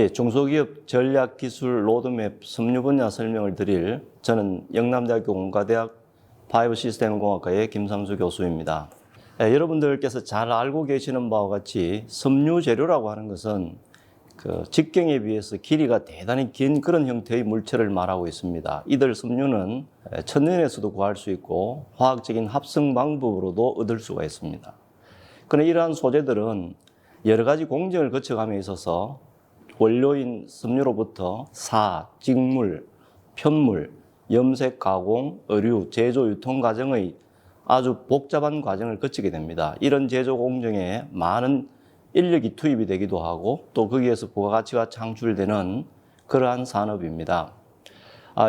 예, 중소기업 전략기술 로드맵 섬유 분야 설명을 드릴 저는 영남대학교 공과대학 바이오시스템공학과의 김삼수 교수입니다. 예, 여러분들께서 잘 알고 계시는 바와 같이 섬유 재료라고 하는 것은 직경에 비해서 길이가 대단히 긴 그런 형태의 물체를 말하고 있습니다. 이들 섬유는 천연에서도 구할 수 있고 화학적인 합성 방법으로도 얻을 수가 있습니다. 그러나 이러한 소재들은 여러 가지 공정을 거쳐감에 있어서 원료인 섬유로부터 사, 직물, 편물, 염색, 가공, 의류, 제조, 유통 과정의 아주 복잡한 과정을 거치게 됩니다. 이런 제조 공정에 많은 인력이 투입이 되기도 하고 또 거기에서 부가가치가 창출되는 그러한 산업입니다.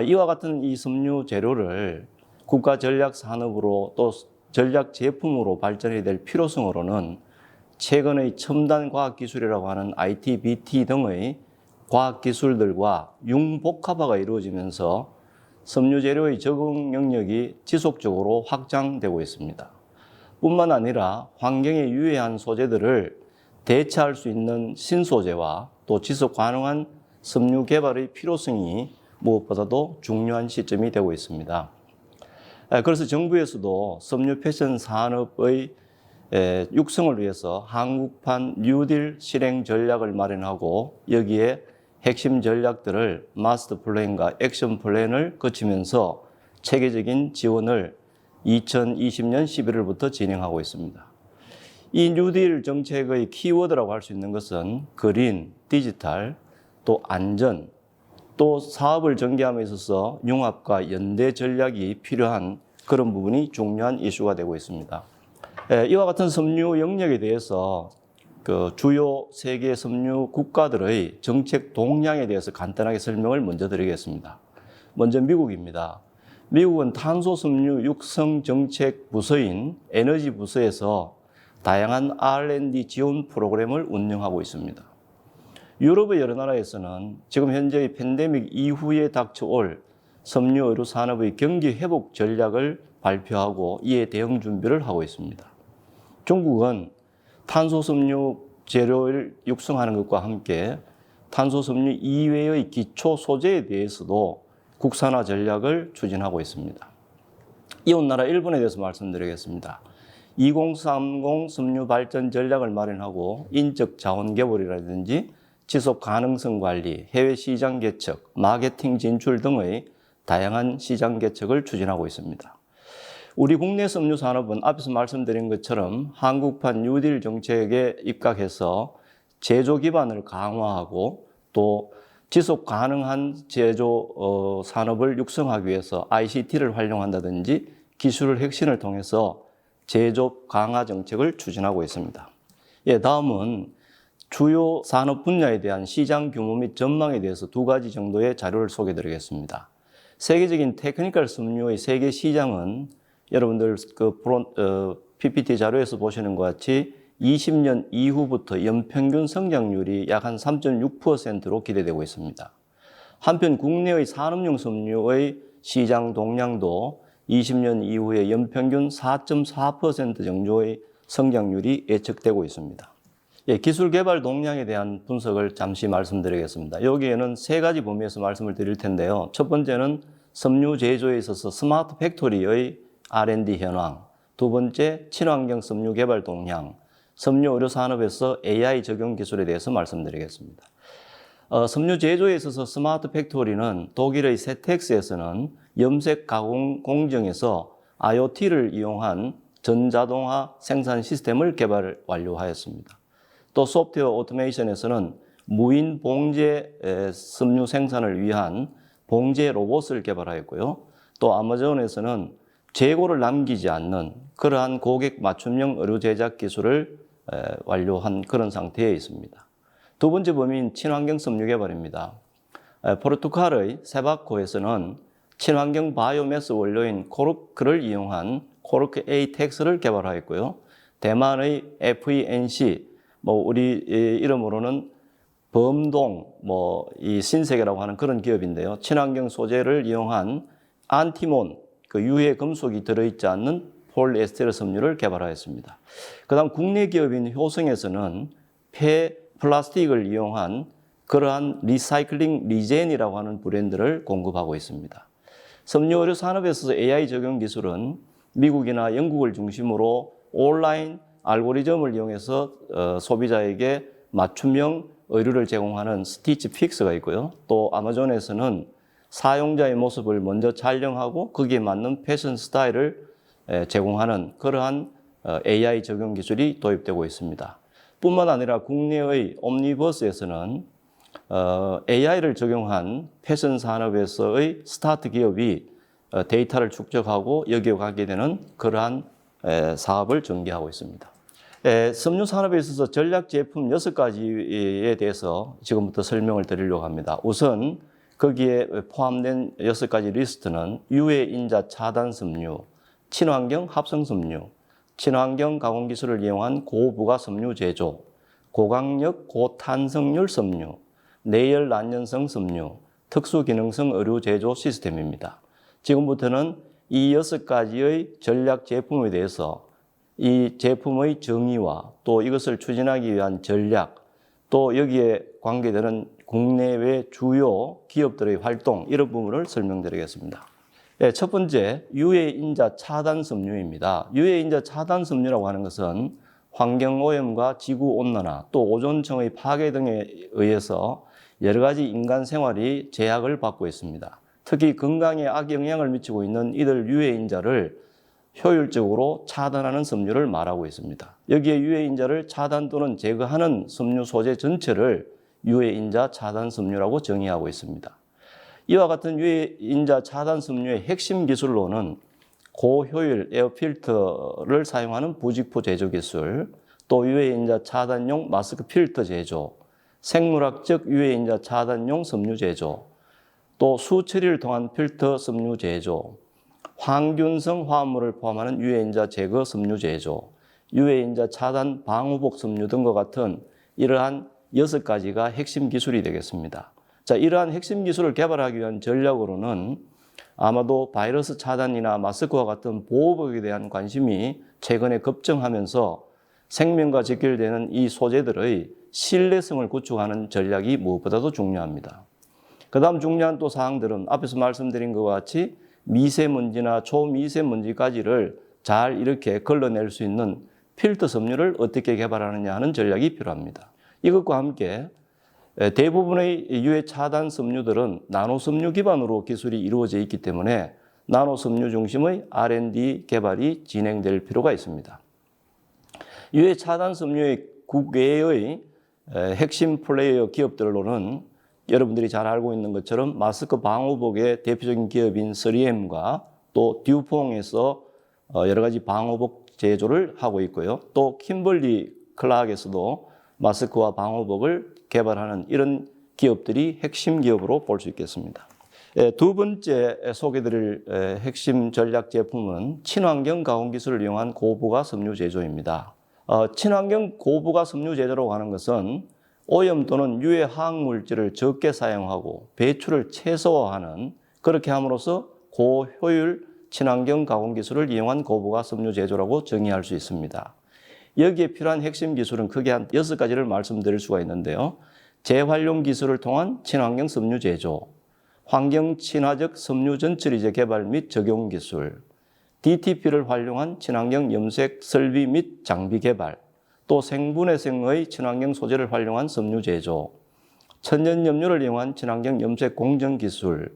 이와 같은 이 섬유 재료를 국가 전략 산업으로 또 전략 제품으로 발전해야 될 필요성으로는 최근의 첨단 과학기술이라고 하는 IT, BT 등의 과학기술들과 융복합화가 이루어지면서 섬유 재료의 적응 영역이 지속적으로 확장되고 있습니다. 뿐만 아니라 환경에 유해한 소재들을 대체할 수 있는 신소재와 또 지속 가능한 섬유 개발의 필요성이 무엇보다도 중요한 시점이 되고 있습니다. 그래서 정부에서도 섬유 패션 산업의 육성을 위해서 한국판 뉴딜 실행 전략을 마련하고 여기에 핵심 전략들을 마스터 플랜과 액션 플랜을 거치면서 체계적인 지원을 2020년 11월부터 진행하고 있습니다. 이 뉴딜 정책의 키워드라고 할 수 있는 것은 그린, 디지털, 또 안전, 또 사업을 전개함에 있어서 융합과 연대 전략이 필요한 그런 부분이 중요한 이슈가 되고 있습니다. 이와 같은 섬유 영역에 대해서 주요 세계 섬유 국가들의 정책 동향에 대해서 간단하게 설명을 먼저 드리겠습니다. 먼저 미국입니다. 미국은 탄소 섬유 육성 정책 부서인 에너지 부서에서 다양한 R&D 지원 프로그램을 운영하고 있습니다. 유럽의 여러 나라에서는 지금 현재의 팬데믹 이후에 닥쳐올 섬유 의료 산업의 경기 회복 전략을 발표하고 이에 대응 준비를 하고 있습니다. 중국은 탄소 섬유 재료를 육성하는 것과 함께 탄소 섬유 이외의 기초 소재에 대해서도 국산화 전략을 추진하고 있습니다. 이웃 나라 일본에 대해서 말씀드리겠습니다. 2030 섬유 발전 전략을 마련하고 인적 자원 개발이라든지 지속 가능성 관리, 해외 시장 개척, 마케팅 진출 등의 다양한 시장 개척을 추진하고 있습니다. 우리 국내 섬유 산업은 앞에서 말씀드린 것처럼 한국판 뉴딜 정책에 입각해서 제조 기반을 강화하고 또 지속 가능한 제조 산업을 육성하기 위해서 ICT를 활용한다든지 기술 혁신을 통해서 제조 강화 정책을 추진하고 있습니다. 다음은 주요 산업 분야에 대한 시장 규모 및 전망에 대해서 두 가지 정도의 자료를 소개해 드리겠습니다. 세계적인 테크니컬 섬유의 세계 시장은 여러분들 PPT 자료에서 보시는 것 같이 20년 이후부터 연평균 성장률이 약 한 3.6%로 기대되고 있습니다. 한편 국내의 산업용 섬유의 시장 동향도 20년 이후에 연평균 4.4% 정도의 성장률이 예측되고 있습니다. 기술 개발 동향에 대한 분석을 잠시 말씀드리겠습니다. 여기에는 세 가지 범위에서 말씀을 드릴 텐데요. 첫 번째는 섬유 제조에 있어서 스마트 팩토리의 R&D 현황, 두 번째 친환경 섬유 개발 동향, 섬유 의료 산업에서 AI 적용 기술에 대해서 말씀드리겠습니다. 섬유 제조에 있어서 스마트 팩토리는 독일의 세텍스에서는 염색 가공 공정에서 IoT를 이용한 전자동화 생산 시스템을 개발 완료하였습니다. 또 소프트웨어 오토메이션에서는 무인 봉제 섬유 생산을 위한 봉제 로봇을 개발하였고요. 또 아마존에서는 재고를 남기지 않는 그러한 고객 맞춤형 의료 제작 기술을 완료한 그런 상태에 있습니다. 두 번째 범위인 친환경 섬유 개발입니다. 포르투갈의 세바코에서는 친환경 바이오매스 원료인 코르크를 이용한 코르크 에이텍스를 개발하였고요. 대만의 FENC, 우리 이름으로는 범동, 이 신세계라고 하는 그런 기업인데요. 친환경 소재를 이용한 안티몬, 유해 금속이 들어있지 않는 폴리에스테르 섬유를 개발하였습니다. 그 다음 국내 기업인 효성에서는 폐 플라스틱을 이용한 그러한 리사이클링 리젠이라고 하는 브랜드를 공급하고 있습니다. 섬유 의료 산업에 있어서 AI 적용 기술은 미국이나 영국을 중심으로 온라인 알고리즘을 이용해서 소비자에게 맞춤형 의류를 제공하는 스티치 픽스가 있고요. 또 아마존에서는 사용자의 모습을 먼저 촬영하고 거기에 맞는 패션 스타일을 제공하는 그러한 AI 적용 기술이 도입되고 있습니다. 뿐만 아니라 국내의 옴니버스에서는 AI를 적용한 패션 산업에서의 스타트 기업이 데이터를 축적하고 여기에 관계되는 그러한 사업을 전개하고 있습니다. 섬유 산업에 있어서 전략 제품 6가지에 대해서 지금부터 설명을 드리려고 합니다. 우선 거기에 포함된 6가지 리스트는 유해 인자 차단 섬유, 친환경 합성 섬유, 친환경 가공 기술을 이용한 고부가 섬유 제조, 고강력 고탄성률 섬유, 내열 난연성 섬유, 특수 기능성 의류 제조 시스템입니다. 지금부터는 이 6가지의 전략 제품에 대해서 이 제품의 정의와 또 이것을 추진하기 위한 전략, 또 여기에 관계되는 국내외 주요 기업들의 활동, 이런 부분을 설명드리겠습니다. 첫 번째, 유해인자 차단 섬유입니다. 유해인자 차단 섬유라고 하는 것은 환경오염과 지구온난화, 또 오존층의 파괴 등에 의해서 여러 가지 인간 생활이 제약을 받고 있습니다. 특히 건강에 악영향을 미치고 있는 이들 유해인자를 효율적으로 차단하는 섬유를 말하고 있습니다. 여기에 유해인자를 차단 또는 제거하는 섬유 소재 전체를 유해인자 차단 섬유라고 정의하고 있습니다. 이와 같은 유해인자 차단 섬유의 핵심 기술로는 고효율 에어필터를 사용하는 부직포 제조 기술, 또 유해인자 차단용 마스크 필터 제조, 생물학적 유해인자 차단용 섬유 제조, 또 수처리를 통한 필터 섬유 제조, 항균성 화합물을 포함하는 유해인자 제거 섬유 제조, 유해인자 차단 방호복 섬유 등과 같은 이러한 6가지가 핵심 기술이 되겠습니다. 자, 이러한 핵심 기술을 개발하기 위한 전략으로는 아마도 바이러스 차단이나 마스크와 같은 보호복에 대한 관심이 최근에 급증하면서 생명과 직결되는 이 소재들의 신뢰성을 구축하는 전략이 무엇보다도 중요합니다. 그 다음 중요한 또 사항들은 앞에서 말씀드린 것과 같이 미세먼지나 초미세먼지까지를 잘 이렇게 걸러낼 수 있는 필터 섬유를 어떻게 개발하느냐 하는 전략이 필요합니다. 이것과 함께 대부분의 유해 차단 섬유들은 나노 섬유 기반으로 기술이 이루어져 있기 때문에 나노 섬유 중심의 R&D 개발이 진행될 필요가 있습니다. 유해 차단 섬유의 국외의 핵심 플레이어 기업들로는 여러분들이 잘 알고 있는 것처럼 마스크 방호복의 대표적인 기업인 3M과 또 듀퐁에서 여러 가지 방호복 제조를 하고 있고요. 또 킴벌리 클락에서도 마스크와 방호복을 개발하는 이런 기업들이 핵심 기업으로 볼 수 있겠습니다. 두 번째 소개드릴 핵심 전략 제품은 친환경 가공 기술을 이용한 고부가 섬유 제조입니다. 친환경 고부가 섬유 제조라고 하는 것은 오염 또는 유해 화학물질을 적게 사용하고 배출을 최소화하는, 그렇게 함으로써 고효율 친환경 가공 기술을 이용한 고부가 섬유 제조라고 정의할 수 있습니다. 여기에 필요한 핵심 기술은 크게 한 6가지를 말씀드릴 수가 있는데요. 재활용 기술을 통한 친환경 섬유 제조, 환경 친화적 섬유 전처리제 개발 및 적용 기술, DTP를 활용한 친환경 염색 설비 및 장비 개발, 또 생분해성의 친환경 소재를 활용한 섬유 제조, 천연염료를 이용한 친환경 염색 공정 기술,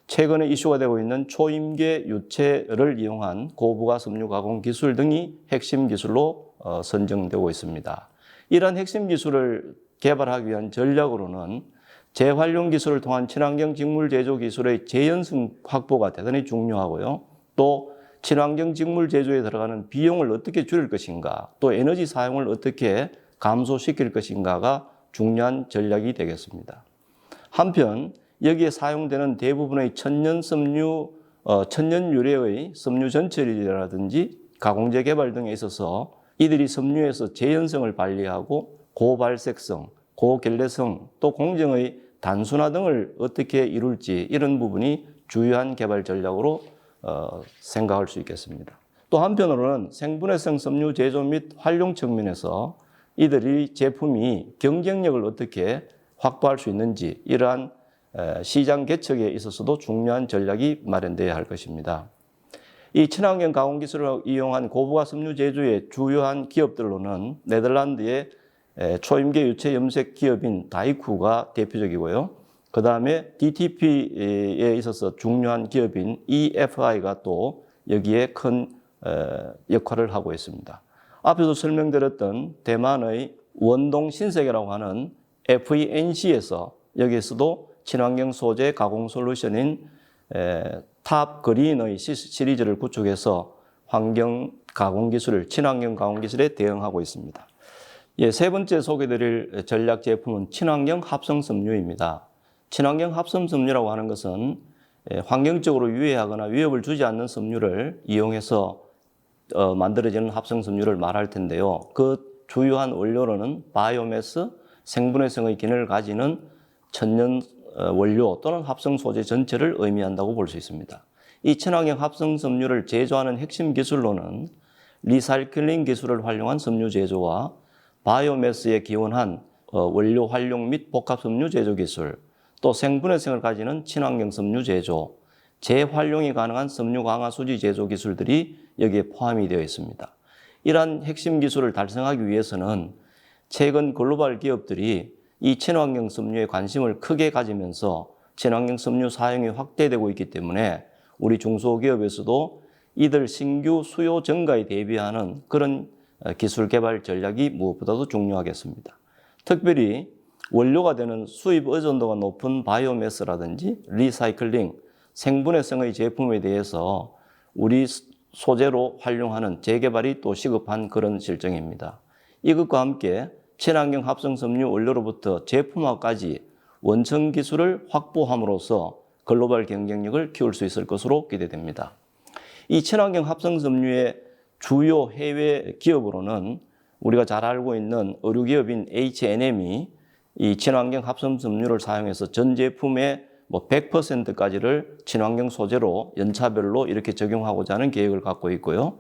최근에 이슈가 되고 있는 초임계 유체를 이용한 고부가 섬유 가공 기술 등이 핵심 기술로 선정되고 있습니다. 이러한 핵심 기술을 개발하기 위한 전략으로는 재활용 기술을 통한 친환경 직물 제조 기술의 재현성 확보가 대단히 중요하고요. 또 친환경 직물 제조에 들어가는 비용을 어떻게 줄일 것인가, 또 에너지 사용을 어떻게 감소시킬 것인가가 중요한 전략이 되겠습니다. 한편 여기에 사용되는 대부분의 천연 유래의 섬유 전처리라든지 가공제 개발 등에 있어서 이들이 섬유에서 재현성을 발휘하고 고발색성, 고결례성, 또 공정의 단순화 등을 어떻게 이룰지, 이런 부분이 주요한 개발 전략으로 생각할 수 있겠습니다. 또 한편으로는 생분해성 섬유 제조 및 활용 측면에서 이들이 제품이 경쟁력을 어떻게 확보할 수 있는지 이러한 시장 개척에 있어서도 중요한 전략이 마련되어야 할 것입니다. 이 친환경 가공 기술을 이용한 고부가 섬유 제조의 주요한 기업들로는 네덜란드의 초임계 유체 염색 기업인 다이쿠가 대표적이고요. 그 다음에 DTP에 있어서 중요한 기업인 EFI가 또 여기에 큰 역할을 하고 있습니다. 앞에서 설명드렸던 대만의 원동 신세계라고 하는 FENC에서 여기에서도 친환경 소재 가공 솔루션인 탑 그린의 시리즈를 구축해서 환경 가공 기술을 친환경 가공 기술에 대응하고 있습니다. 세 번째 소개드릴 전략 제품은 친환경 합성 섬유입니다. 친환경 합성 섬유라고 하는 것은 환경적으로 유해하거나 위협을 주지 않는 섬유를 이용해서 만들어지는 합성 섬유를 말할 텐데요. 그 주요한 원료로는 바이오매스, 생분해성의 기능을 가지는 천연 원료 또는 합성 소재 전체를 의미한다고 볼 수 있습니다. 이 친환경 합성 섬유를 제조하는 핵심 기술로는 리사이클링 기술을 활용한 섬유 제조와 바이오매스에 기원한 원료 활용 및 복합 섬유 제조 기술, 또 생분해성을 가지는 친환경 섬유 제조, 재활용이 가능한 섬유 강화 수지 제조 기술들이 여기에 포함이 되어 있습니다. 이러한 핵심 기술을 달성하기 위해서는 최근 글로벌 기업들이 이 친환경 섬유에 관심을 크게 가지면서 친환경 섬유 사용이 확대되고 있기 때문에 우리 중소기업에서도 이들 신규 수요 증가에 대비하는 그런 기술 개발 전략이 무엇보다도 중요하겠습니다. 특별히 원료가 되는 수입 의존도가 높은 바이오매스라든지 리사이클링, 생분해성의 제품에 대해서 우리 소재로 활용하는 재개발이 또 시급한 그런 실정입니다. 이것과 함께 친환경 합성 섬유 원료로부터 제품화까지 원천 기술을 확보함으로써 글로벌 경쟁력을 키울 수 있을 것으로 기대됩니다. 이 친환경 합성 섬유의 주요 해외 기업으로는 우리가 잘 알고 있는 의류기업인 H&M이 이 친환경 합성 섬유를 사용해서 전 제품의 100%까지를 친환경 소재로 연차별로 이렇게 적용하고자 하는 계획을 갖고 있고요.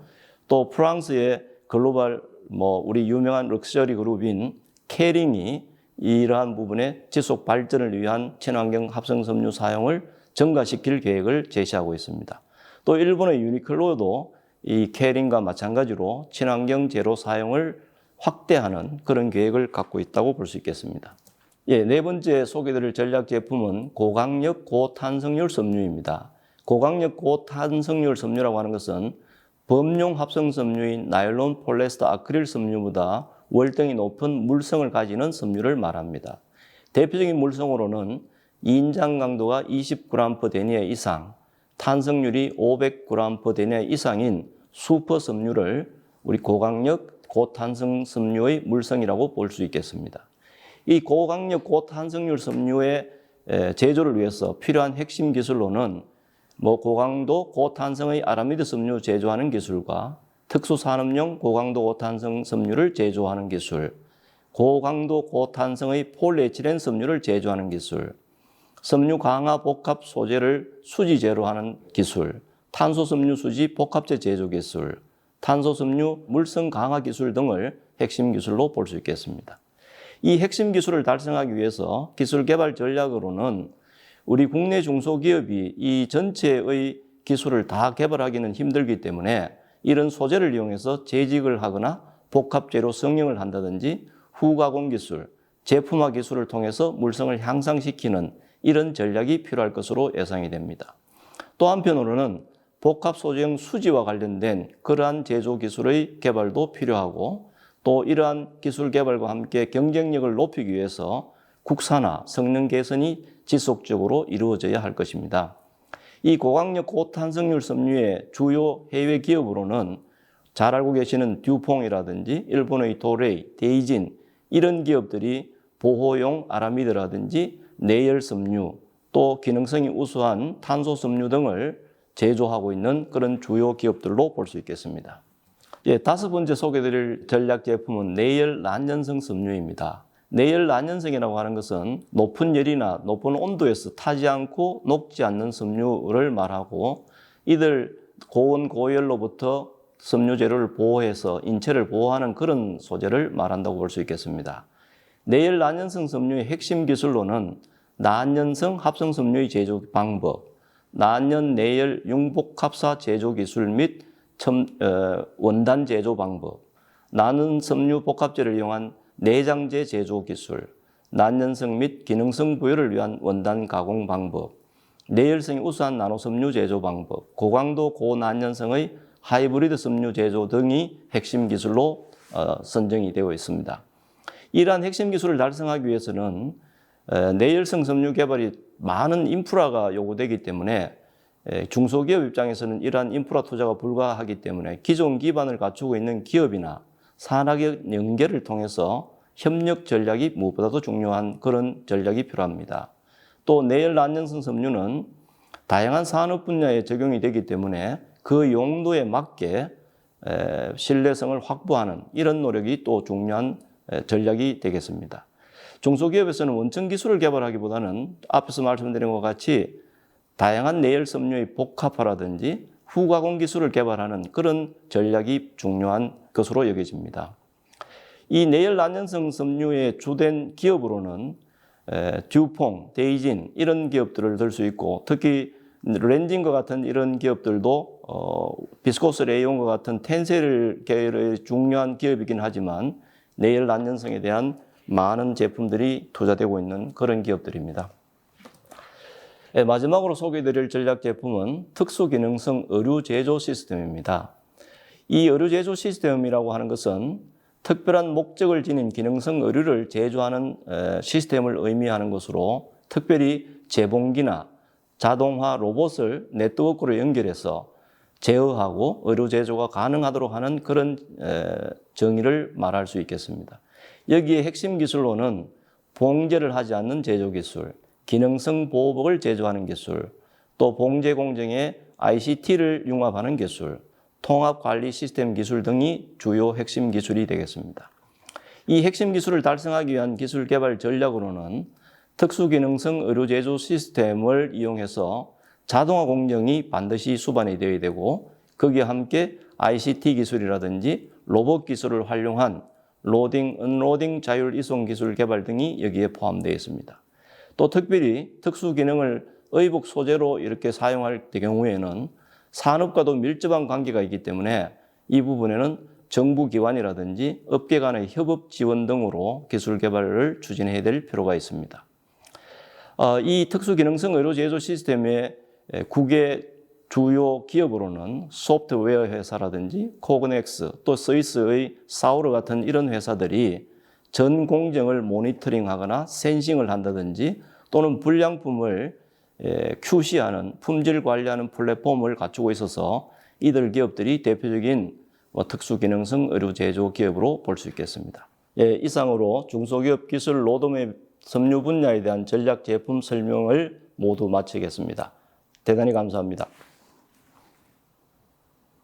또 프랑스의 글로벌 우리 유명한 럭셔리 그룹인 케링이 이러한 부분의 지속 발전을 위한 친환경 합성 섬유 사용을 증가시킬 계획을 제시하고 있습니다. 또 일본의 유니클로도 이 케링과 마찬가지로 친환경 재료 사용을 확대하는 그런 계획을 갖고 있다고 볼 수 있겠습니다. 네 번째 소개드릴 전략 제품은 고강력 고탄성률 섬유입니다. 고강력 고탄성률 섬유라고 하는 것은 범용 합성 섬유인 나일론 폴리에스터 아크릴 섬유보다 월등히 높은 물성을 가지는 섬유를 말합니다. 대표적인 물성으로는 인장 강도가 20g/dl 이상, 탄성률이 500g/dl 이상인 슈퍼 섬유를 우리 고강력 고탄성 섬유의 물성이라고 볼 수 있겠습니다. 이 고강력 고탄성률 섬유의 제조를 위해서 필요한 핵심 기술로는 고강도 고탄성의 아라미드 섬유 제조하는 기술과 특수산업용 고강도 고탄성 섬유를 제조하는 기술, 고강도 고탄성의 폴리에틸렌 섬유를 제조하는 기술, 섬유 강화 복합 소재를 수지제로 하는 기술, 탄소 섬유 수지 복합재 제조 기술, 탄소 섬유 물성 강화 기술 등을 핵심 기술로 볼 수 있겠습니다. 이 핵심 기술을 달성하기 위해서 기술 개발 전략으로는 우리 국내 중소기업이 이 전체의 기술을 다 개발하기는 힘들기 때문에 이런 소재를 이용해서 재직을 하거나 복합재료 성형을 한다든지 후가공 기술, 제품화 기술을 통해서 물성을 향상시키는 이런 전략이 필요할 것으로 예상이 됩니다. 또 한편으로는 복합 소재형 수지와 관련된 그러한 제조 기술의 개발도 필요하고 또 이러한 기술 개발과 함께 경쟁력을 높이기 위해서 국산화, 성능 개선이 지속적으로 이루어져야 할 것입니다. 이 고강력 고탄성률 섬유의 주요 해외 기업으로는 잘 알고 계시는 듀퐁이라든지 일본의 도레이, 데이진 이런 기업들이 보호용 아라미드라든지 내열 섬유, 또 기능성이 우수한 탄소 섬유 등을 제조하고 있는 그런 주요 기업들로 볼 수 있겠습니다. 다섯 번째 소개드릴 전략 제품은 내열 난연성 섬유입니다. 내열 난연성이라고 하는 것은 높은 열이나 높은 온도에서 타지 않고 녹지 않는 섬유를 말하고 이들 고온 고열로부터 섬유 재료를 보호해서 인체를 보호하는 그런 소재를 말한다고 볼 수 있겠습니다. 내열 난연성 섬유의 핵심 기술로는 난연성 합성 섬유의 제조 방법, 난연 내열 융복합사 제조 기술 및 원단 제조 방법, 난연 섬유 복합제를 이용한 내장재 제조 기술, 난연성 및 기능성 부여를 위한 원단 가공 방법, 내열성이 우수한 나노섬유 제조 방법, 고강도 고난연성의 하이브리드 섬유 제조 등이 핵심 기술로 선정이 되어 있습니다. 이러한 핵심 기술을 달성하기 위해서는 내열성 섬유 개발이 많은 인프라가 요구되기 때문에 중소기업 입장에서는 이러한 인프라 투자가 불가하기 때문에 기존 기반을 갖추고 있는 기업이나 산학의 연계를 통해서 협력 전략이 무엇보다도 중요한 그런 전략이 필요합니다. 또 내열 난연성 섬유는 다양한 산업 분야에 적용이 되기 때문에 그 용도에 맞게 신뢰성을 확보하는 이런 노력이 또 중요한 전략이 되겠습니다. 중소기업에서는 원천 기술을 개발하기보다는 앞에서 말씀드린 것 같이 다양한 내열 섬유의 복합화라든지 후가공 기술을 개발하는 그런 전략이 중요한 것으로 여겨집니다. 이 내열 난연성 섬유의 주된 기업으로는 듀퐁, 데이진 이런 기업들을 들 수 있고 특히 렌진과 같은 이런 기업들도 비스코스 레이온과 같은 텐셀 계열의 중요한 기업이긴 하지만 내열 난연성에 대한 많은 제품들이 투자되고 있는 그런 기업들입니다. 마지막으로 소개해드릴 전략 제품은 특수기능성 의류 제조 시스템입니다. 이 의류 제조 시스템이라고 하는 것은 특별한 목적을 지닌 기능성 의류를 제조하는 시스템을 의미하는 것으로 특별히 재봉기나 자동화 로봇을 네트워크로 연결해서 제어하고 의류 제조가 가능하도록 하는 그런 정의를 말할 수 있겠습니다. 여기에 핵심 기술로는 봉제를 하지 않는 제조 기술, 기능성 보호복을 제조하는 기술, 또 봉제 공정에 ICT를 융합하는 기술, 통합관리 시스템 기술 등이 주요 핵심 기술이 되겠습니다. 이 핵심 기술을 달성하기 위한 기술 개발 전략으로는 특수기능성 의류 제조 시스템을 이용해서 자동화 공정이 반드시 수반이 되어야 되고 거기에 함께 ICT 기술이라든지 로봇 기술을 활용한 로딩, 언로딩 자율 이송 기술 개발 등이 여기에 포함되어 있습니다. 또 특별히 특수기능을 의복 소재로 이렇게 사용할 경우에는 산업과도 밀접한 관계가 있기 때문에 이 부분에는 정부 기관이라든지 업계 간의 협업 지원 등으로 기술 개발을 추진해야 될 필요가 있습니다. 이 특수기능성 의료 제조 시스템의 국외 주요 기업으로는 소프트웨어 회사라든지 코그넥스 또 스위스의 사우르 같은 이런 회사들이 전 공정을 모니터링하거나 센싱을 한다든지 또는 불량품을 QC하는 품질 관리하는 플랫폼을 갖추고 있어서 이들 기업들이 대표적인 특수기능성 의류 제조 기업으로 볼 수 있겠습니다. 이상으로 중소기업 기술 로드맵 섬유 분야에 대한 전략 제품 설명을 모두 마치겠습니다. 대단히 감사합니다.